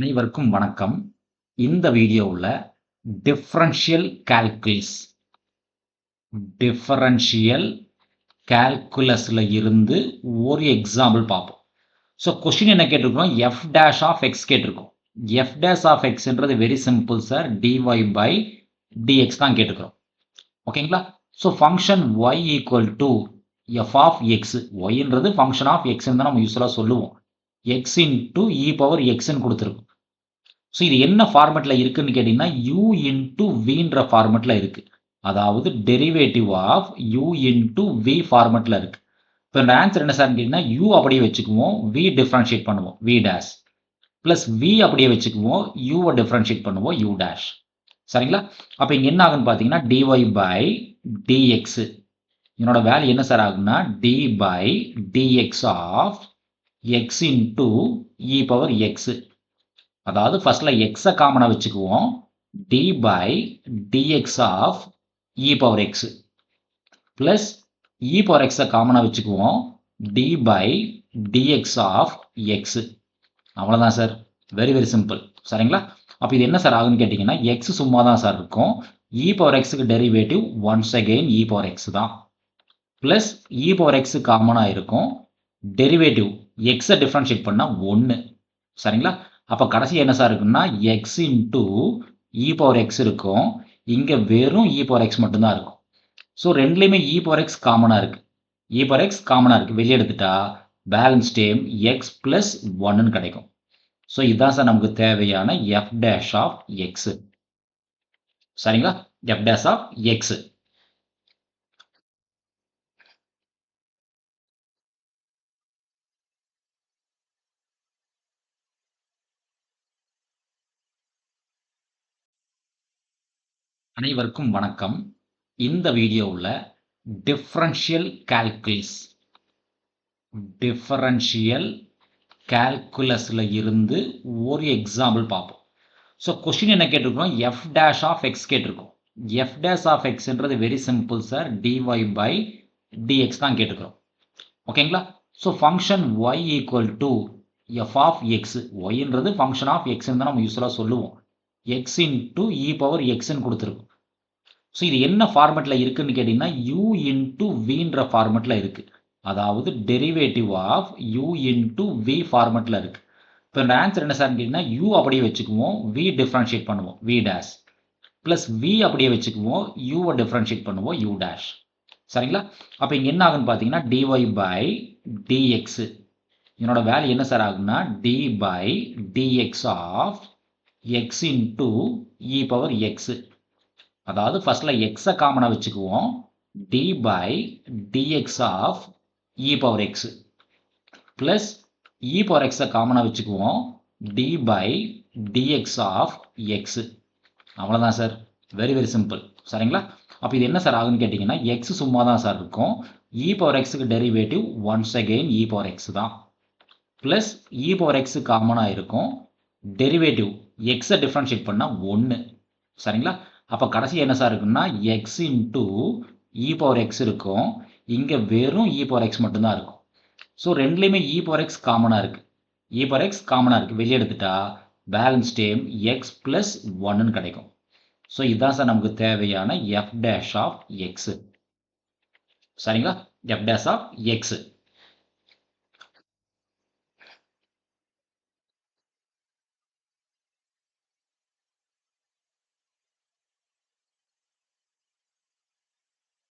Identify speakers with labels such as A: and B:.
A: அனைவருக்கும் வணக்கம். இந்த வீடியோவுல டிஃபரன்ஷியல் கால்குலஸ்ல இருந்து ஒரு எக்ஸாம்பிள் பார்ப்போம். ஸோ கொஸ்டின் என்ன கேட்டிருக்கோம்? எஃப் டேஷ் ஆஃப் எக்ஸ் கேட்டிருக்கோம். எஃப் டேஷ் ஆஃப் எக்ஸ்ன்றது very simple sir. Dy by dx தான் கேட்டிருக்கிறோம். ஓகேங்களா? So function y equal to f of x. ஒய்ன்றது ஃபங்க்ஷன் ஆஃப் எக்ஸ்ன்னு தான் நம்ம யூஸ்வலாக சொல்லுவோம். எக்ஸ் இன்டூ இ பவர் எக்ஸ்ன்னு கொடுத்துருக்கும். ஸோ இது என்ன ஃபார்மெட்ல இருக்குன்னு கேட்டீங்கன்னா u இன்டூ வின்ற ஃபார்மெட்ல இருக்கு. அதாவது derivative of u into v ஃபார்மெட்ல இருக்கு. இப்போ இந்த ஆன்சர் என்ன சார்னு கேட்டீங்கன்னா u அப்படியே வச்சுக்குவோம், v டிஃபரன்ஷியேட் பண்ணுவோம் v டேஷ் பிளஸ் v அப்படியே வச்சுக்குவோம், u டிஃபரன்ஷியேட் பண்ணுவோம் u டேஷ். சரிங்களா? அப்போ இங்க என்ன ஆகுன்னு பார்த்தீங்கன்னா dy பை dx. என்னோட வேல்யூ என்ன சார் ஆகுன்னா d by dx of x into e power x. அதாவது ஃபர்ஸ்ட்ல எக்ஸை காமனா வச்சுக்குவோம், d by dx of e power x plus e power எக்ஸை காமனா வச்சுக்குவோம், d by dx of x. அவ்வளோதான் சார். Very very simple. சரிங்களா? அப்போ இது என்ன சார் ஆகுன்னு கேட்டிங்கன்னா எக்ஸ் சும்மா தான் சார் இருக்கும். இ பவர் எக்ஸுக்கு டெரிவேட்டிவ் ஒன்ஸ் அகெயின் இ பவர் எக்ஸ் தான். பிளஸ் இ பவர் எக்ஸ் காமனாக இருக்கும். டெரிவேட்டிவ் எக்ஸை டிஃபரன்ஷியேட் பண்ணால் 1. சரிங்களா? அப்போ கடைசி என்ன சார் இருக்குன்னா X into e power X இருக்கும். இங்கே வெறும் இ பவர் எக்ஸ் மட்டும்தான் இருக்கும். ஸோ ரெண்டுலேயுமே இ பவர் எக்ஸ் காமனாக இருக்குது. இ பவர் எக்ஸ் காமனாக இருக்குது. வெளியே எடுத்துட்டா பேலன்ஸ் டேம் எக்ஸ் பிளஸ் 1ன்னு கிடைக்கும். ஸோ இதுதான் சார் நமக்கு தேவையான எஃப் டேஷ் ஆஃப் எக்ஸ். சரிங்களா? F dash of x. அனைவருக்கும் வணக்கம். இந்த வீடியோவில் டிஃபரன்ஷியல் கால்குலஸ்ல இருந்து ஒரு எக்ஸாம்பிள் பார்ப்போம். ஸோ கொஸ்டின் என்ன கேட்டிருக்கோம்? எஃப் டேஷ் ஆஃப் எக்ஸ் கேட்டிருக்கோம். எஃப் டேஷ் ஆஃப் எக்ஸ்ன்றது very simple sir. Dy by dx தான் கேட்டிருக்கிறோம். ஓகேங்களா? So function y equal to f of x. ஒய்ன்றது ஃபங்க்ஷன் ஆஃப் எக்ஸ்ன்னு தான் நம்ம யூஸ்வலாக சொல்லுவோம். எக்ஸ் இன்டூ இ பவர் எக்ஸ்ன்னு கொடுத்துருக்கும். ஸோ இது என்ன ஃபார்மெட்ல இருக்குன்னு கேட்டீங்கன்னா u இன்டூ வின்ற ஃபார்மெட்ல இருக்கு. அதாவது derivative of u into v ஃபார்மெட்ல இருக்கு. இப்போ இந்த ஆன்சர் என்ன சார்னு கேட்டீங்கன்னா u அப்படியே வச்சுக்குவோம், v டிஃபரன்ஷியேட் பண்ணுவோம் v டேஷ் பிளஸ் v அப்படியே வச்சுக்குவோம், u டிஃபரன்ஷியேட் பண்ணுவோம் u டேஷ். சரிங்களா? அப்போ இங்க என்ன ஆகுன்னு பார்த்தீங்கன்னா dy பை dx. என்னோட வேல்யூ என்ன சார் ஆகுன்னா d by dx of x into e power x. அதாவது ஃபர்ஸ்ட்ல எக்ஸை காமனா வச்சுக்குவோம், d by dx of e power x plus e power எக்ஸை காமனா வச்சுக்குவோம், d by dx of x. அவ்வளோதான் சார். Very very simple. சரிங்களா? அப்போ இது என்ன சார் ஆகுன்னு கேட்டிங்கன்னா எக்ஸ் சும்மா தான் சார் இருக்கும். இ பவர் எக்ஸுக்கு டெரிவேட்டிவ் ஒன்ஸ் அகெயின் இ பவர் எக்ஸ் தான். பிளஸ் இ பவர் எக்ஸ் காமனாக இருக்கும். டெரிவேட்டிவ் எக்ஸை டிஃபரன்ஷியேட் பண்ணால் 1. சரிங்களா? அப்போ கடைசி என்ன சார் இருக்குன்னா X into e power X இருக்கும். இங்கே வெறும் இ பவர் எக்ஸ் மட்டும்தான் இருக்கும். ஸோ ரெண்டுலேயுமே இ பவர் எக்ஸ் காமனாக இருக்குது. இ பவர் எக்ஸ் காமனாக இருக்குது. வெளியே எடுத்துட்டா பேலன்ஸ் டேம் எக்ஸ் பிளஸ் 1ன்னு கிடைக்கும். ஸோ இதுதான் சார் நமக்கு தேவையான எஃப் டேஷ் ஆஃப் எக்ஸ். சரிங்களா? F dash of X.